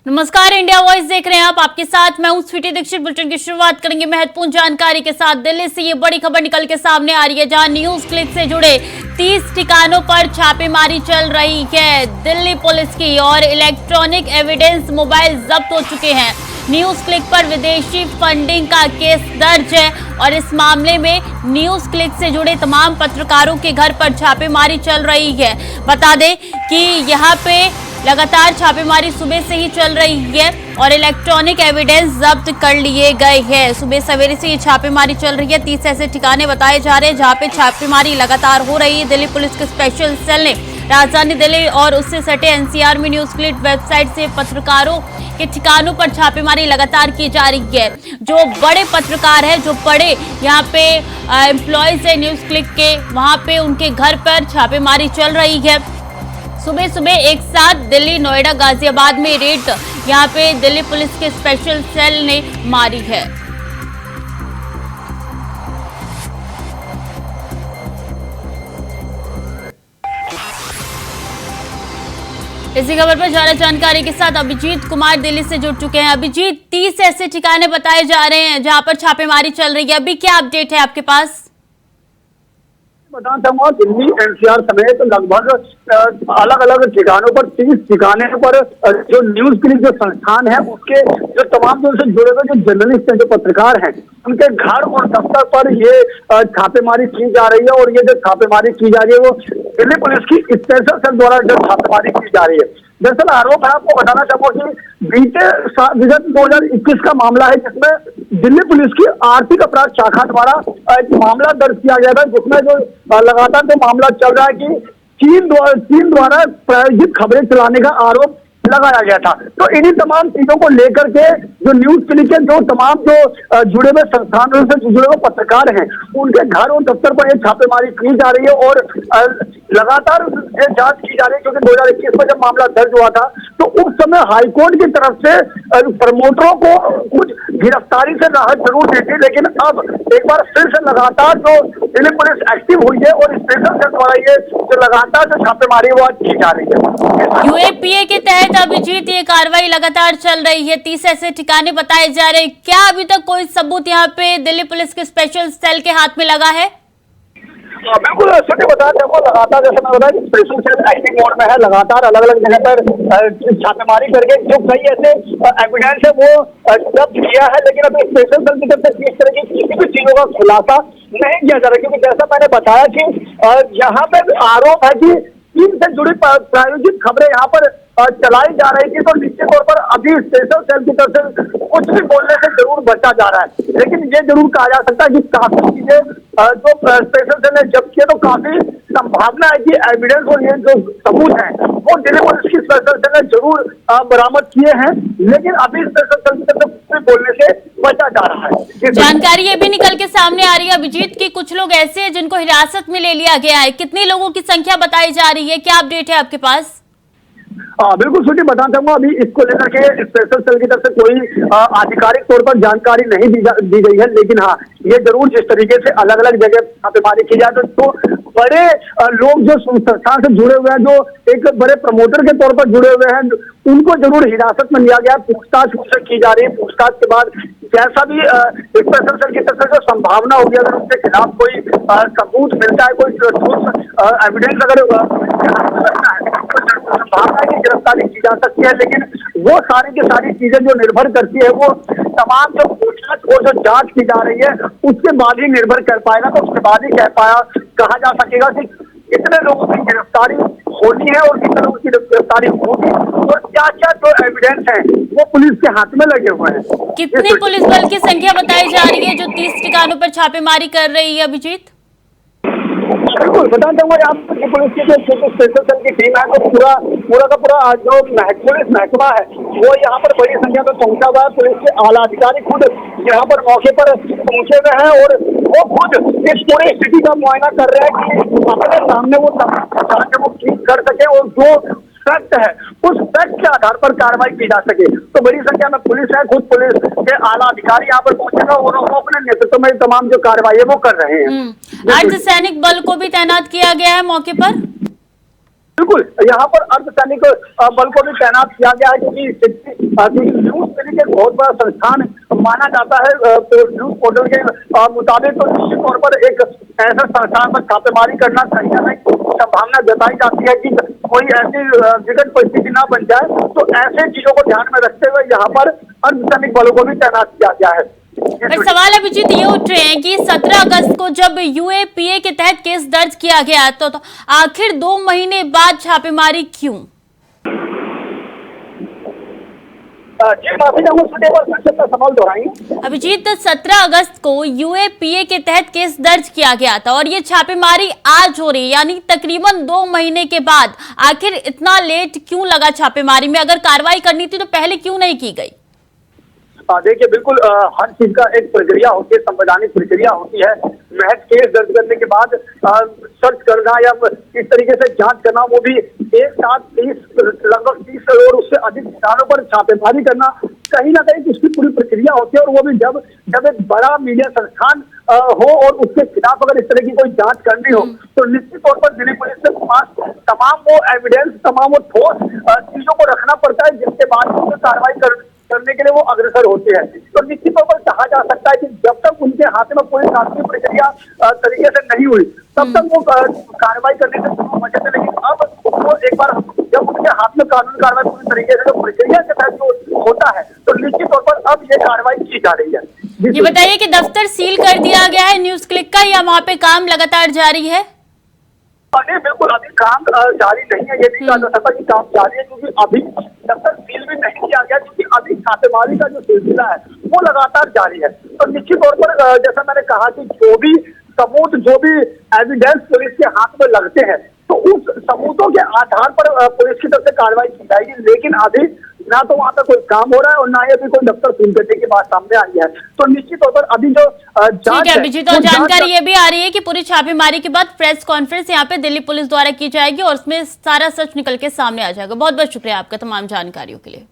नमस्कार, India voice देख रहे हैं आप। आपके साथ मैं हूं स्वीटी दीक्षित। बुलेटिन की शुरुआत करेंगे महत्वपूर्ण जानकारी के साथ। दिल्ली से ये बड़ी खबर निकल के सामने आ रही है, जहां न्यूज क्लिक से जुड़े 30 ठिकानों पर छापेमारी चल रही है दिल्ली पुलिस की, और इलेक्ट्रॉनिक एविडेंस मोबाइल जब्त हो चुके हैं। न्यूज क्लिक पर विदेशी फंडिंग का केस दर्ज है और इस मामले में न्यूज क्लिक से जुड़े तमाम पत्रकारों के घर पर छापेमारी चल रही है। बता दें कि यहाँ पे लगातार छापेमारी सुबह से ही चल रही है और इलेक्ट्रॉनिक एविडेंस जब्त कर लिए गए हैं। सुबह सवेरे से ये छापेमारी चल रही है। 30 ऐसे ठिकाने बताए जा रहे हैं जहां पे छापेमारी लगातार हो रही है। दिल्ली पुलिस के स्पेशल सेल ने राजधानी दिल्ली और उससे सटे एनसीआर में न्यूज क्लिक वेबसाइट से पत्रकारों के ठिकानों पर छापेमारी लगातार की जा रही है। जो बड़े पत्रकार है, जो बड़े यहाँ पे एम्प्लॉयज है न्यूज क्लिक के, वहां पे उनके घर पर छापेमारी चल रही है। सुबह सुबह एक साथ दिल्ली, नोएडा, गाजियाबाद में रेड यहाँ पे दिल्ली पुलिस के स्पेशल सेल ने मारी है। इसी खबर पर ज्यादा जानकारी के साथ अभिजीत कुमार दिल्ली से जुड़ चुके हैं। अभिजीत, 30 ऐसे ठिकाने बताए जा रहे हैं जहां पर छापेमारी चल रही है, अभी क्या अपडेट है आपके पास? बताना चाहूंगा, दिल्ली एनसीआर समेत लगभग अलग अलग ठिकानों पर 30 ठिकाने पर जो न्यूज क्लिक जो संस्थान है उसके जो तमाम जो से जुड़े हुए जो जर्नलिस्ट हैं, जो पत्रकार हैं, उनके घर और दफ्तर पर ये छापेमारी की जा रही है। और ये जो छापेमारी की जा रही है वो दिल्ली पुलिस की स्पेशल सेल द्वारा जो छापेमारी की जा रही है। दरअसल आरोप है, आपको बताना चाहूंगा कि बीते विगत 2021 का मामला है जिसमें दिल्ली पुलिस की आर्थिक अपराध शाखा द्वारा एक मामला दर्ज किया गया था, जिसमें जो लगातार जो मामला चल रहा है कि चीन द्वारा प्रायोजित खबरें चलाने का आरोप लगाया गया था। तो इन्हीं तमाम चीजों को लेकर के जो न्यूज क्लिक के जो तमाम जो जुड़े हुए संस्थानों से जुड़े हुए पत्रकार हैं, उनके घर और दफ्तर पर यह छापेमारी की जा रही है और लगातार जांच की जा रही है। क्योंकि 2021 में जब मामला दर्ज हुआ था तो उस समय हाईकोर्ट की तरफ से प्रमोटरों को कुछ गिरफ्तारी से राहत जरूर दी थी, लेकिन अब एक बार फिर से लगातार जो दिल्ली पुलिस एक्टिव हुई है और स्पेशल सेल द्वारा ये जो लगातार जो छापेमारी वो आज की जा रही है। यूएपीए के तहत अभिजीत ये कार्रवाई लगातार चल रही है। 30 ऐसे ठिकाने बताए जा रहे हैं। क्या अभी तक कोई सबूत यहाँ पे दिल्ली पुलिस के स्पेशल सेल के हाथ में लगा है? बिल्कुल सत्य बताया जाए, लगातार जैसे मैं बताया स्पेशल सेल एक्टिव मोड में है। लगातार अलग अलग जगह पर छापेमारी करके जो कई ऐसे एविडेंस है वो जब्त किया है, लेकिन अभी स्पेशल सेल की तरफ से इस तरह की किसी भी चीजों का खुलासा नहीं किया जा रहा। क्योंकि जैसा मैंने बताया कि यहाँ पे आरोप है कि चीन से जुड़ी प्रायोजित खबरें यहाँ पर चलाई जा रही थी। तो निश्चित तौर पर अभी स्पेशल सेल की तरफ से कुछ भी बोलने से जरूर बचा जा रहा है, लेकिन ये जरूर कहा जा सकता है कि काफी चीजें जो स्पेशल सेल ने जब्त किए, तो काफी संभावना है कि एविडेंस और ये जो सबूत है वो दिल्ली पुलिस की स्पेशल सेल ने जरूर बरामद किए हैं, लेकिन अभी स्पेशल सेल की तरफ से कुछ भी बोलने से बचा जा रहा है। जानकारी ये भी निकल के सामने आ रही है अभिजीत की कुछ लोग ऐसे हैं जिनको हिरासत में ले लिया गया है। कितने लोगों की संख्या बताई जा रही है, क्या अपडेट है आपके पास? बिल्कुल सूची बताना चाहूंगा, अभी इसको लेकर के स्पेशल सेल की तरफ से कोई आधिकारिक तौर पर जानकारी नहीं दी गई है, लेकिन हाँ ये जरूर जिस तरीके से अलग अलग जगह छापेमारी की जाए तो बड़े लोग जो संस्थान से जुड़े हुए हैं, जो एक बड़े प्रमोटर के तौर पर जुड़े हुए हैं, उनको जरूर हिरासत में लिया गया। पूछताछ उनसे की जा रही है। पूछताछ के बाद जैसा भी स्पेशल सेल की तरफ से जो संभावना होगी, अगर उनके खिलाफ कोई सबूत मिलता है, कोई एविडेंस अगर संभावना है कि गिरफ्तारी की जा सकती है। लेकिन वो सारी की सारी चीजें जो निर्भर करती है वो तमाम जो पूछताछ और जो जांच की जा रही है उसके बाद ही निर्भर कर पाएगा। तो उसके बाद ही कहा जा सकेगा कि कितने लोगों की गिरफ्तारी होनी है और कितने लोगों की गिरफ्तारी होगी और क्या क्या जो एविडेंस है वो पुलिस के हाथ में लगे हुए हैं। कितने पुलिस बल की संख्या बताई जा रही है जो 30 ठिकानों पर छापेमारी कर रही है अभिजीत? बिल्कुल बताना चाहूंगा, यहाँ पुलिस की जो स्पेशल सेल की टीम है तो पूरा का पूरा जो पुलिस महकमा है वो यहाँ पर बड़ी संख्या में पहुंचा हुआ है। पुलिस के आला अधिकारी खुद यहाँ पर मौके पर पहुंचे हुए हैं और वो खुद इस पूरी स्थिति का मुआयना कर रहे हैं कि अपने सामने वो ठीक कर सके और जो फैक्ट है उस फैक्ट के आधार पर कार्रवाई की जा सके। तो बड़ी संख्या में पुलिस है, खुद पुलिस के आला अधिकारी यहाँ पर पहुंचे और वो अपने नेतृत्व में तमाम जो कार्रवाई है वो कर रहे हैं। अर्धसैनिक बल को भी तैनात किया गया है मौके पर। बिल्कुल, यहाँ पर अर्धसैनिक बल को भी तैनात किया गया है, क्योंकि न्यूज मिली एक बहुत बड़ा संस्थान माना जाता है। न्यूज पोर्टल के मुताबिक तो निश्चित तौर पर एक ऐसा संस्थान पर छापेमारी करना कहीं ना कहीं संभावना जताई जाती है कि कोई ऐसी विकट परिस्थिति ना बन जाए। तो ऐसे चीजों को ध्यान में रखते हुए यहाँ पर अर्धसैनिक बलों को भी तैनात किया गया है। पर सवाल अभिजीत ये उठ रहे हैं कि 17 अगस्त को जब यूएपीए के तहत केस दर्ज किया गया तो आखिर 2 महीने बाद छापेमारी क्यों? जी माफी चाहूंगा, सवाल दोहराएंगे। अभिजीत, 17 अगस्त को यूएपीए के तहत केस दर्ज किया गया था और ये छापेमारी आज हो रही है, यानी तकरीबन 2 महीने के बाद। आखिर इतना लेट क्यों लगा छापेमारी में? अगर कार्रवाई करनी थी तो पहले क्यों नहीं की गई? देखिए, बिल्कुल हर चीज का एक प्रक्रिया होती है, संवैधानिक प्रक्रिया होती है। महज केस दर्ज करने के बाद सर्च करना या इस तरीके से जांच करना, वो भी एक साथ लगभग 30 करोड़ उससे अधिक स्थानों पर छापेमारी करना, कहीं ना कहीं उसकी पूरी प्रक्रिया होती है। और वो भी जब एक बड़ा मीडिया संस्थान हो और उसके खिलाफ अगर इस तरह की कोई जांच करनी हो, तो निश्चित तौर पर दिल्ली पुलिस के पास तमाम वो एविडेंस, तमाम वो ठोस चीजों को रखना पड़ता है, जिसके बाद कार्रवाई करने के लिए वो अग्रसर होते हैं। तो निश्चित तौर पर कहा जा सकता है कि जब तक उनके हाथ में पूरी कानूनी प्रक्रिया तरीके से नहीं हुई, तब तक वो कार्रवाई करने से बचे थे। लेकिन अब वो एक बार जब उनके हाथ में कानूनी कार्रवाई पूरी तरीके से जो प्रक्रिया के तहत जो होता है, तो निश्चित तौर पर अब ये कार्रवाई की जा रही है। ये बताइए कि दफ्तर सील कर दिया गया है न्यूज क्लिक का, या वहाँ पे काम लगातार जारी है? नहीं, बिल्कुल अभी काम जारी नहीं है। ये नहीं कहा जा सकता कि काम जारी है, क्योंकि अभी दफ्तर सील भी नहीं किया गया, क्योंकि अभी छापेमारी का जो सिलसिला है वो लगातार जारी है। तो निश्चित तौर पर जैसा मैंने कहा कि जो भी सबूत, जो भी एविडेंस पुलिस के हाथ में लगते हैं, तो उस सबूतों के आधार पर पुलिस की तरफ से कार्रवाई की जाएगी। लेकिन अभी ना तो वहाँ पे कोई काम हो रहा है और ना ही अभी कोई दफ्तर सील करने की बात सामने आई है। तो निश्चित तौर पर अभी जो जांच है, अभिजीत, और जानकारी ये भी आ रही है कि पूरी छापेमारी के बाद प्रेस कॉन्फ्रेंस यहाँ पे दिल्ली पुलिस द्वारा की जाएगी और उसमें सारा सच निकल के सामने आ जाएगा। बहुत बहुत शुक्रिया आपका तमाम जानकारियों के लिए।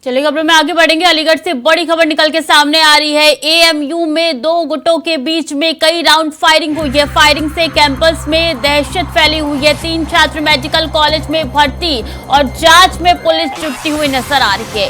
चलिए खबरों में आगे बढ़ेंगे। अलीगढ़ से बड़ी खबर निकल के सामने आ रही है। एएमयू में 2 गुटों के बीच में कई राउंड फायरिंग हुई है। फायरिंग से कैंपस में दहशत फैली हुई है। 3 छात्र मेडिकल कॉलेज में भर्ती और जांच में पुलिस जुटती हुई नजर आ रही है।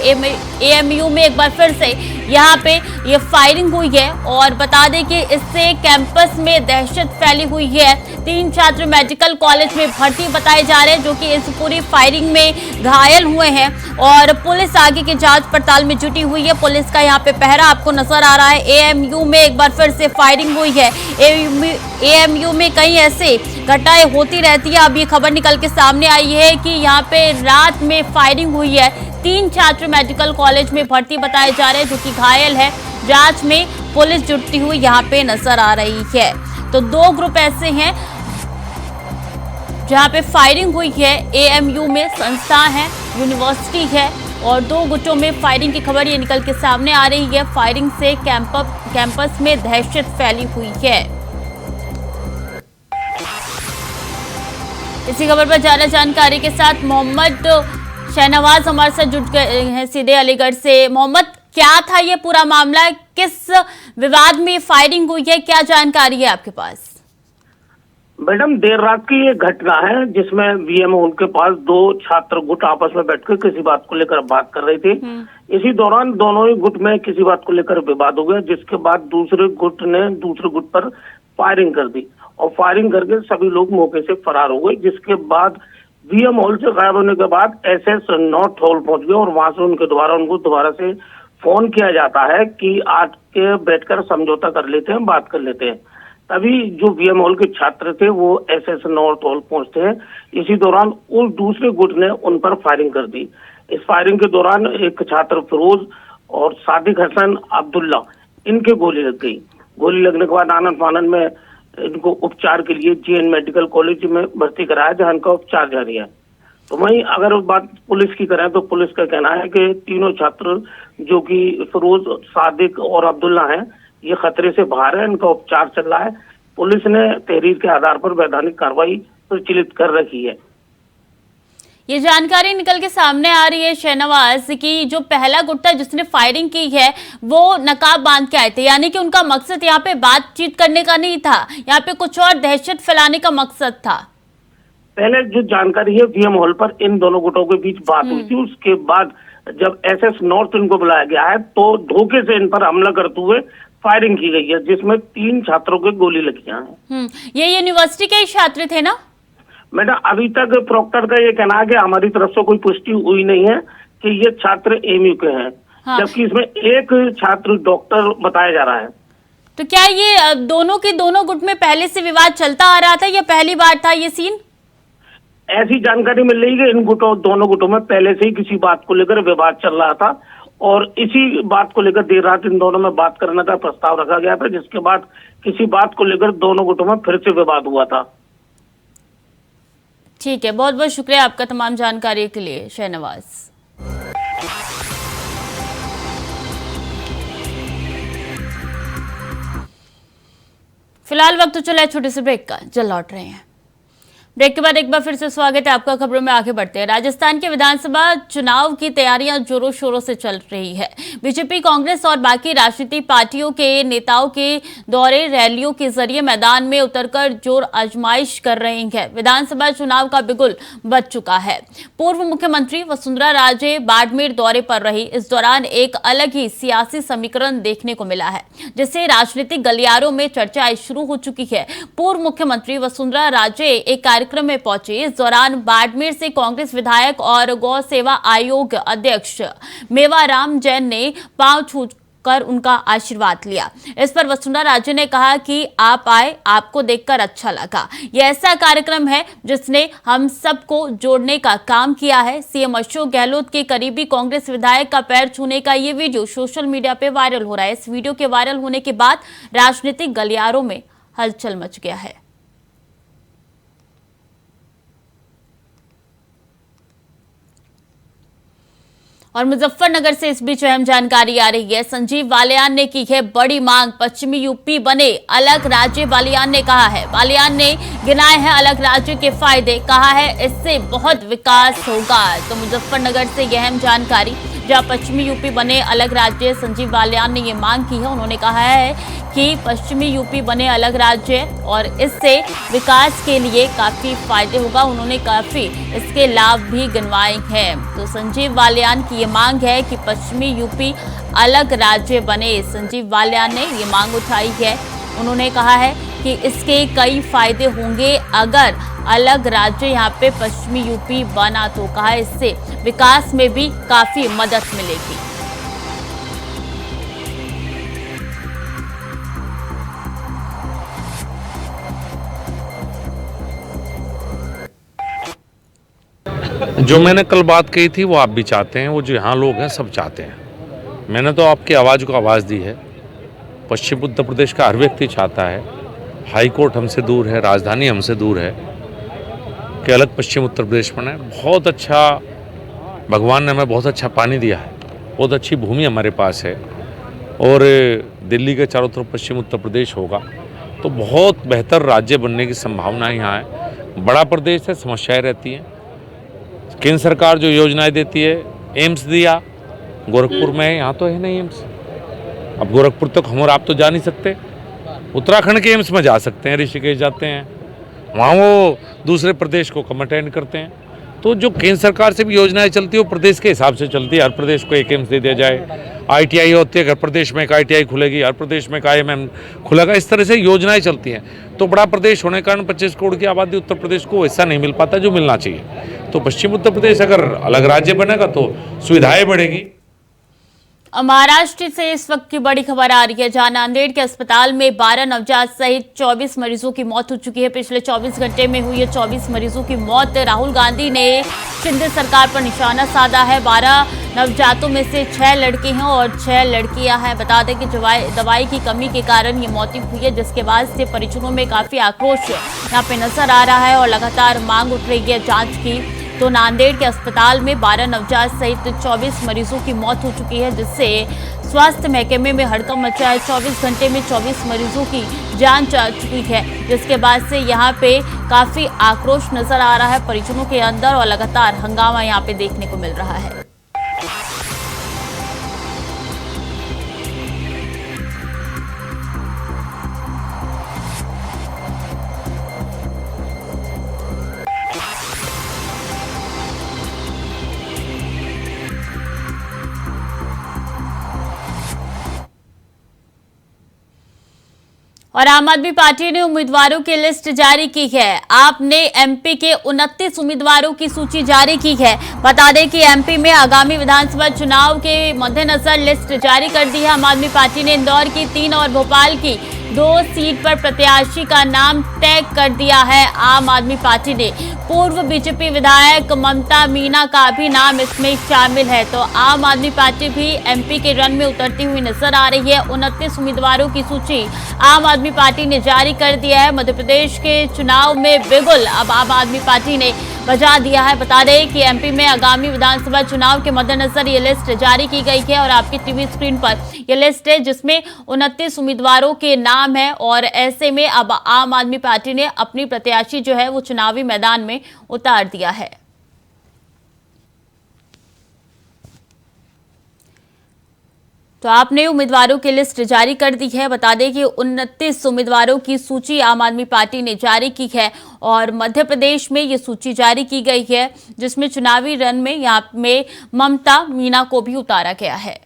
एएमयू में एक बार फिर से यहाँ पे ये फायरिंग हुई है और बता दें कि इससे कैंपस में दहशत फैली हुई है। 3 छात्र मेडिकल कॉलेज में भर्ती बताए जा रहे हैं, जो कि इस पूरी फायरिंग में घायल हुए हैं और पुलिस आगे की जांच पड़ताल में जुटी हुई है। पुलिस का यहाँ पे पहरा आपको नजर आ रहा है। एएमयू में एक बार फिर से फायरिंग हुई है। एएमयू में कई ऐसे घटनाएं होती रहती है। अब ये खबर निकल के सामने आई है कि यहाँ पे रात में फायरिंग हुई है। 3 छात्र मेडिकल कॉलेज में भर्ती बताए जा रहे हैं, जो कि घायल है। जांच में पुलिस जुटती हुई यहाँ पे नजर आ रही है। तो 2 ग्रुप ऐसे हैं जहाँ पे फायरिंग हुई है। एएमयू में संस्थान है, यूनिवर्सिटी है और 2 गुटों में फायरिंग की खबर ये निकल के सामने आ रही है। फायरिंग से कैंपस में दहशत फैली हुई है। इसी खबर पर ज्यादा जानकारी के साथ मोहम्मद शहनवाज हमारे साथ जुट गए हैं सीधे अलीगढ़ से। मोहम्मद, क्या था ये पूरा मामला? किस विवाद में फायरिंग हुई है? क्या जानकारी है आपके पास? मैडम, देर रात की ये घटना है जिसमें वीएम हॉल के पास 2 छात्र गुट आपस में बैठकर किसी बात को लेकर बात कर रहे थे। इसी दौरान दोनों ही गुट में किसी बात को लेकर विवाद हो गया, जिसके बाद दूसरे गुट ने दूसरे गुट पर फायरिंग कर दी और फायरिंग करके सभी लोग मौके से फरार हो गए। जिसके बाद वीएम हॉल से गायब होने के बाद एसएस नॉर्थ हॉल पहुंच गए और वहां से उनको दोबारा से फोन किया जाता है कि आज के बैठकर समझौता कर लेते हैं, बात कर लेते हैं। तभी जो वीएम हॉल के छात्र थे वो एसएस नॉर्थ हॉल पहुंचते हैं। इसी दौरान उस दूसरे गुट ने उन पर फायरिंग कर दी। इस फायरिंग के दौरान एक छात्र फिरोज और सादिक हसन अब्दुल्ला, इनके गोली लग गई। गोली लगने के बाद आनंद फानन में इनको उपचार के लिए जेएन मेडिकल कॉलेज में भर्ती कराया, जहां इनका उपचार जारी है। तो वहीं अगर बात पुलिस की करें तो पुलिस का कहना है कि तीनों छात्र जो कि फिरोज, सादिक और अब्दुल्ला हैं, ये खतरे से बाहर है, इनका उपचार चल रहा है। पुलिस ने तहरीर के आधार पर वैधानिक कार्रवाई प्रचलित कर रखी है। ये जानकारी निकल के सामने आ रही है शहनवाज की जो पहला गुट्टा जिसने फायरिंग की है वो नकाब बांध के आए थे, यानी कि उनका मकसद यहाँ पे बातचीत करने का नहीं था, यहाँ पे कुछ और दहशत फैलाने का मकसद था। पहले जो जानकारी है वीएम हॉल पर इन दोनों गुटों के बीच बात हुई थी। उसके बाद जब एसएस नॉर्थ इनको बुलाया गया है तो धोखे से इन पर हमला करते हुए फायरिंग की गई है, जिसमें 3 छात्रों के गोली लगी हैं। ये यूनिवर्सिटी के ही छात्र थे ना? मैडम अभी तक प्रॉक्टर का ये कहना है कि हमारी तरफ से कोई पुष्टि हुई नहीं है कि ये छात्र एमयू के हैं। हाँ। जबकि इसमें एक छात्र डॉक्टर बताया जा रहा है। तो क्या ये दोनों के दोनों गुट में पहले से विवाद चलता आ रहा था या पहली बार था ये सीन? ऐसी जानकारी मिल रही है कि दोनों गुटों में पहले से ही किसी बात को लेकर विवाद चल रहा था और इसी बात को लेकर देर रात इन दोनों में बात करने का प्रस्ताव रखा गया था, जिसके बाद किसी बात को लेकर दोनों गुटों में फिर से विवाद हुआ था। ठीक है, बहुत बहुत शुक्रिया आपका तमाम जानकारी के लिए शहनवाज। फिलहाल वक्त तो चला है छोटे से ब्रेक का, जल्द लौट रहे हैं। ब्रेक के बाद एक बार फिर से स्वागत है आपका। खबरों में आगे बढ़ते हैं। राजस्थान के विधानसभा चुनाव की तैयारियां जोरों शोरों से चल रही है। बीजेपी, कांग्रेस और बाकी राजनीतिक पार्टियों के नेताओं के दौरे रैलियों के जरिए मैदान में उतरकर जोर आजमाइश कर रहे हैं। विधानसभा चुनाव का बिगुल बज चुका है। पूर्व मुख्यमंत्री वसुंधरा राजे बाड़मेर दौरे पर रही। इस दौरान एक अलग ही सियासी समीकरण देखने को मिला है, जिससे राजनीतिक गलियारों में चर्चा शुरू हो चुकी है। पूर्व मुख्यमंत्री वसुंधरा राजे एक कार्यक्रम में पहुंचे। इस दौरान बाड़मेर से कांग्रेस विधायक और गौ सेवा आयोग अध्यक्ष मेवाराम जैन ने पांव छूकर उनका आशीर्वाद लिया। इस पर वसुंधरा राजे ने कहा कि आप आए, आपको देखकर अच्छा लगा। यह ऐसा कार्यक्रम है जिसने हम सबको जोड़ने का काम किया है। सीएम अशोक गहलोत के करीबी कांग्रेस विधायक का पैर छूने का ये वीडियो सोशल मीडिया पे वायरल हो रहा है। इस वीडियो के वायरल होने के बाद राजनीतिक गलियारों में हलचल मच गया है। और मुजफ्फरनगर से इस बीच अहम जानकारी आ रही है। संजीव बालियान ने की है बड़ी मांग, पश्चिमी यूपी बने अलग राज्य। बालियान ने कहा है, बालियान ने गिनाए हैं अलग राज्य के फायदे, कहा है इससे बहुत विकास होगा। तो मुजफ्फरनगर से यह अहम जानकारी, जहां पश्चिमी यूपी बने अलग राज्य, संजीव बालियान ने ये मांग की है। उन्होंने कहा है कि पश्चिमी यूपी बने अलग राज्य और इससे विकास के लिए काफी फायदे होगा। उन्होंने काफी इसके लाभ भी गिनवाए हैं। तो संजीव बालियान की ये मांग है कि पश्चिमी यूपी अलग राज्य बने। संजीव बालियान ने ये मांग उठाई है। उन्होंने कहा है कि इसके कई फायदे होंगे अगर अलग राज्य यहाँ पे पश्चिमी यूपी बना, तो कहा इससे विकास में भी काफी मदद मिलेगी। जो मैंने कल बात कही थी वो आप भी चाहते हैं, वो जो यहाँ लोग हैं सब चाहते हैं। मैंने तो आपकी आवाज़ को आवाज़ दी है। पश्चिम उत्तर प्रदेश का हर व्यक्ति चाहता है, हाई कोर्ट हमसे दूर है, राजधानी हमसे दूर है, कि अलग पश्चिम उत्तर प्रदेश बने। बहुत अच्छा भगवान ने हमें बहुत अच्छा पानी दिया है, बहुत अच्छी भूमि हमारे पास है और दिल्ली के चारों तरफ पश्चिम उत्तर प्रदेश होगा तो बहुत बेहतर राज्य बनने की संभावना यहाँ है। बड़ा प्रदेश है, समस्याएं रहती हैं। केंद्र सरकार जो योजनाएं देती है, एम्स दिया गोरखपुर में, यहाँ तो है नहीं एम्स। अब गोरखपुर तक हम और आप तो जा नहीं सकते, उत्तराखंड के एम्स में जा सकते हैं, ऋषिकेश जाते हैं, वहाँ वो दूसरे प्रदेश को कम अटेंड करते हैं। तो जो केंद्र सरकार से भी योजनाएं चलती है वो प्रदेश के हिसाब से चलती है। हर प्रदेश को एक एम्स दे दिया जाए, ITI होती है, हर प्रदेश में एक ITI खुलेगी, हर प्रदेश में एक IMM खुलेगा, इस तरह से योजनाएं चलती हैं। तो बड़ा प्रदेश होने के कारण 25 करोड़ की आबादी उत्तर प्रदेश को ऐसा नहीं मिल पाता जो मिलना चाहिए। तो पश्चिम उत्तर प्रदेश अगर अलग राज्य बनेगा तो सुविधाएं बढ़ेगी। महाराष्ट्र से इस वक्त की बड़ी खबर आ रही है, जहां नांदेड़ के अस्पताल में 12 नवजात सहित 24 मरीजों की मौत हो चुकी है। पिछले 24 घंटे में हुई है 24 मरीजों की मौत। राहुल गांधी ने शिंदे सरकार पर निशाना साधा है। 12 नवजातों में से 6 लड़के हैं और 6 लड़कियां हैं। बता दें कि दवाई की कमी के कारण ये मौतें हुई है, जिसके बाद से परिजनों में काफी आक्रोश यहाँ पे नजर आ रहा है और लगातार मांग उठ रही है जांच की। तो नांदेड़ के अस्पताल में 12 नवजात सहित 24 मरीजों की मौत हो चुकी है, जिससे स्वास्थ्य महकमे में हड़कंप मचा है। 24 घंटे में 24 मरीजों की जान जा चुकी है, जिसके बाद से यहाँ पे काफी आक्रोश नजर आ रहा है परिजनों के अंदर और लगातार हंगामा यहाँ पे देखने को मिल रहा है। और आम आदमी पार्टी ने उम्मीदवारों की लिस्ट जारी की है। आपने एमपी के 29 उम्मीदवारों की सूची जारी की है। बता दें कि एमपी में आगामी विधानसभा चुनाव के मद्देनजर लिस्ट जारी कर दी है। आम आदमी पार्टी ने इंदौर की 3 और भोपाल की 2 सीट पर प्रत्याशी का नाम तय कर दिया है। आम आदमी पार्टी ने पूर्व बीजेपी विधायक ममता मीना का भी नाम इसमें शामिल है। तो आम आदमी पार्टी भी एमपी के रन में उतरती हुई नजर आ रही है। 29 उम्मीदवारों की सूची आम आदमी पार्टी ने जारी कर दिया है। मध्य प्रदेश के चुनाव में बिगुल अब आम आदमी पार्टी ने बजा दिया है। बता दें कि एमपी में आगामी विधानसभा चुनाव के मद्देनजर ये लिस्ट जारी की गई है और आपकी टीवी स्क्रीन पर यह लिस्ट है जिसमें 29 उम्मीदवारों के नाम है। और ऐसे में अब आम आदमी पार्टी ने अपनी प्रत्याशी जो है वो चुनावी मैदान में उतार दिया है। तो आपने उम्मीदवारों की लिस्ट जारी कर दी है। बता दें कि 29 उम्मीदवारों की सूची आम आदमी पार्टी ने जारी की है और मध्य प्रदेश में ये सूची जारी की गई है जिसमें चुनावी रन में यहाँ में ममता मीना को भी उतारा गया है।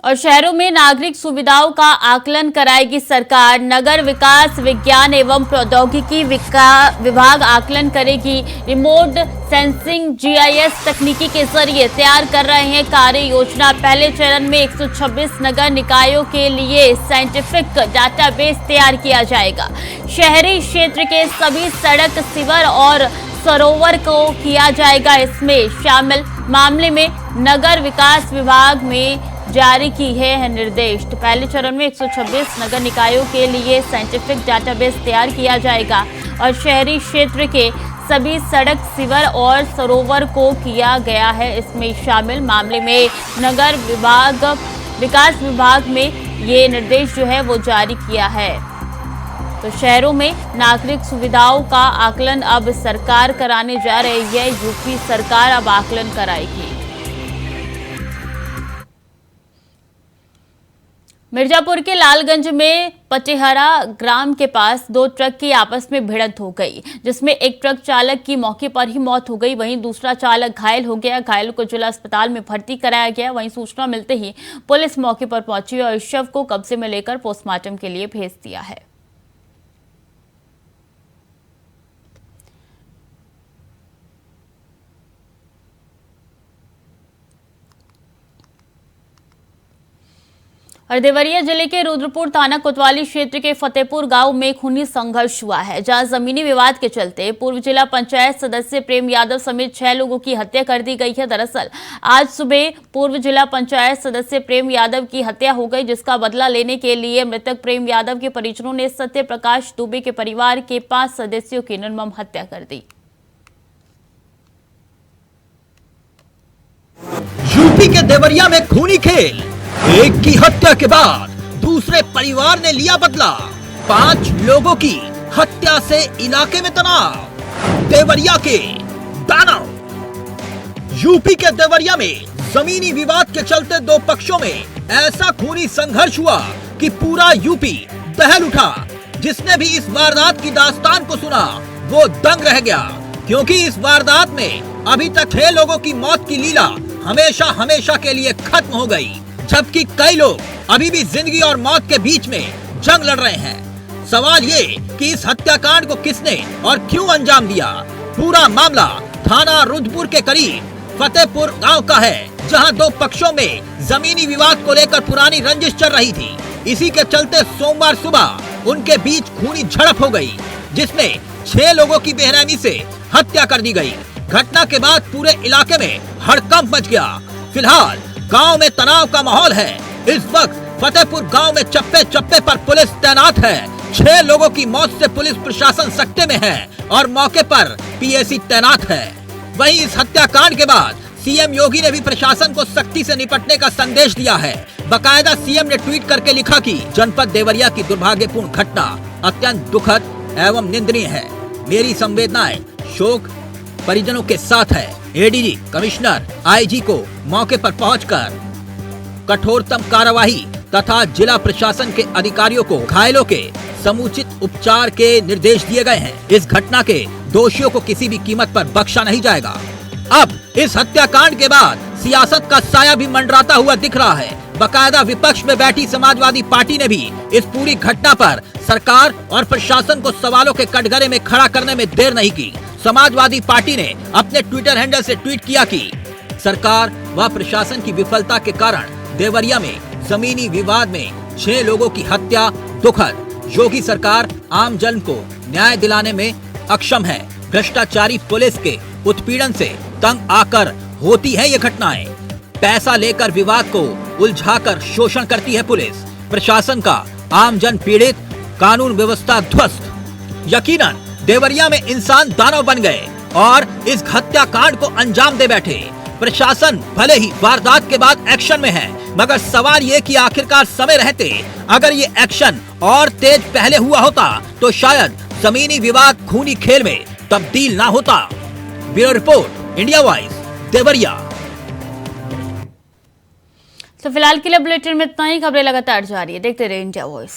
और शहरों में नागरिक सुविधाओं का आकलन कराएगी सरकार। नगर विकास विज्ञान एवं प्रौद्योगिकी विभाग आकलन करेगी। रिमोट सेंसिंग जीआईएस तकनीकी के जरिए तैयार कर रहे हैं कार्य योजना। पहले चरण में 126 नगर निकायों के लिए साइंटिफिक डाटाबेस तैयार किया जाएगा। शहरी क्षेत्र के सभी सड़क, सीवर और सरोवर को किया जाएगा इसमें शामिल। मामले में नगर विकास विभाग में जारी की है निर्देश। तो पहले चरण में 126 नगर निकायों के लिए साइंटिफिक डाटाबेस तैयार किया जाएगा और शहरी क्षेत्र के सभी सड़क, सीवर और सरोवर को किया गया है इसमें शामिल। मामले में नगर विकास विभाग में ये निर्देश जो है वो जारी किया है। तो शहरों में नागरिक सुविधाओं का आकलन अब सरकार कराने जा रही है। यूपी सरकार अब आकलन कराएगी। मिर्जापुर के लालगंज में पटेहरा ग्राम के पास 2 ट्रक की आपस में भिड़ंत हो गई जिसमें एक ट्रक चालक की मौके पर ही मौत हो गई। वहीं दूसरा चालक घायल हो गया। घायलों को जिला अस्पताल में भर्ती कराया गया। वहीं सूचना मिलते ही पुलिस मौके पर पहुंची और शव को कब्जे में लेकर पोस्टमार्टम के लिए भेज दिया है। और देवरिया जिले के रुद्रपुर थाना कोतवाली क्षेत्र के फतेहपुर गांव में खूनी संघर्ष हुआ है जहां जमीनी विवाद के चलते पूर्व जिला पंचायत सदस्य प्रेम यादव समेत 6 लोगों की हत्या कर दी गई है। दरअसल आज सुबह पूर्व जिला पंचायत सदस्य प्रेम यादव की हत्या हो गई जिसका बदला लेने के लिए मृतक प्रेम यादव के परिजनों ने सत्य प्रकाश दुबे के परिवार के 5 सदस्यों की निर्मम हत्या कर दी। यूपी के देवरिया में खूनी खेल। एक की हत्या के बाद दूसरे परिवार ने लिया बदला। 5 लोगों की हत्या से इलाके में तनाव। देवरिया के दानव। यूपी के देवरिया में जमीनी विवाद के चलते 2 पक्षों में ऐसा खूनी संघर्ष हुआ कि पूरा यूपी दहल उठा। जिसने भी इस वारदात की दास्तान को सुना वो दंग रह गया क्योंकि इस वारदात में अभी तक 6 लोगों की मौत की लीला हमेशा हमेशा के लिए खत्म हो गई, जबकि कई लोग अभी भी जिंदगी और मौत के बीच में जंग लड़ रहे हैं। सवाल ये कि इस हत्याकांड को किसने और क्यों अंजाम दिया। पूरा मामला थाना रुद्रपुर के करीब फतेहपुर गांव का है, जहां 2 पक्षों में जमीनी विवाद को लेकर पुरानी रंजिश चल रही थी। इसी के चलते सोमवार सुबह उनके बीच खूनी झड़प हो गई, जिसमें 6 लोगों की बेरहमी से हत्या कर दी गई। घटना के बाद पूरे इलाके में हड़कंप मच गया। फिलहाल गांव में तनाव का माहौल है। इस वक्त फतेहपुर गांव में चप्पे चप्पे पर पुलिस तैनात है। 6 लोगों की मौत से पुलिस प्रशासन सख्ते में है और मौके पर पीएसी तैनात है। वहीं इस हत्याकांड के बाद सीएम योगी ने भी प्रशासन को सख्ती से निपटने का संदेश दिया है। बकायदा सीएम ने ट्वीट करके लिखा कि जनपद देवरिया की दुर्भाग्यपूर्ण घटना अत्यंत दुखद एवं निंदनीय है। मेरी संवेदनाएं शोक परिजनों के साथ है। एडीजी, कमिश्नर, आईजी को मौके पर पहुंचकर कठोरतम कार्यवाही तथा जिला प्रशासन के अधिकारियों को घायलों के समुचित उपचार के निर्देश दिए गए हैं। इस घटना के दोषियों को किसी भी कीमत पर बख्शा नहीं जाएगा। अब इस हत्याकांड के बाद सियासत का साया भी मंडराता हुआ दिख रहा है। बकायदा विपक्ष में बैठी समाजवादी पार्टी ने भी इस पूरी घटना पर सरकार और प्रशासन को सवालों के कटघरे में खड़ा करने में देर नहीं की। समाजवादी पार्टी ने अपने ट्विटर हैंडल से ट्वीट किया कि सरकार व प्रशासन की विफलता के कारण देवरिया में जमीनी विवाद में 6 लोगों की हत्या दुखद। योगी सरकार आम जन को न्याय दिलाने में अक्षम है। भ्रष्टाचारी पुलिस के उत्पीड़न से तंग आकर होती है ये घटनाएं। पैसा लेकर विवाद को उलझाकर शोषण करती है पुलिस। प्रशासन का आम जन पीड़ित, कानून व्यवस्था ध्वस्त। यकीनन देवरिया में इंसान दानव बन गए और इस हत्याकांड को अंजाम दे बैठे। प्रशासन भले ही वारदात के बाद एक्शन में है, मगर सवाल ये कि आखिरकार समय रहते अगर ये एक्शन और तेज पहले हुआ होता तो शायद जमीनी विवाद खूनी खेल में तब्दील ना होता। Bureau report, India voice, Deoria. तो फिलहाल के लिए बुलेटिन में इतना ही। खबरें लगातार जारी है, देखते रहिए इंडिया वॉइस।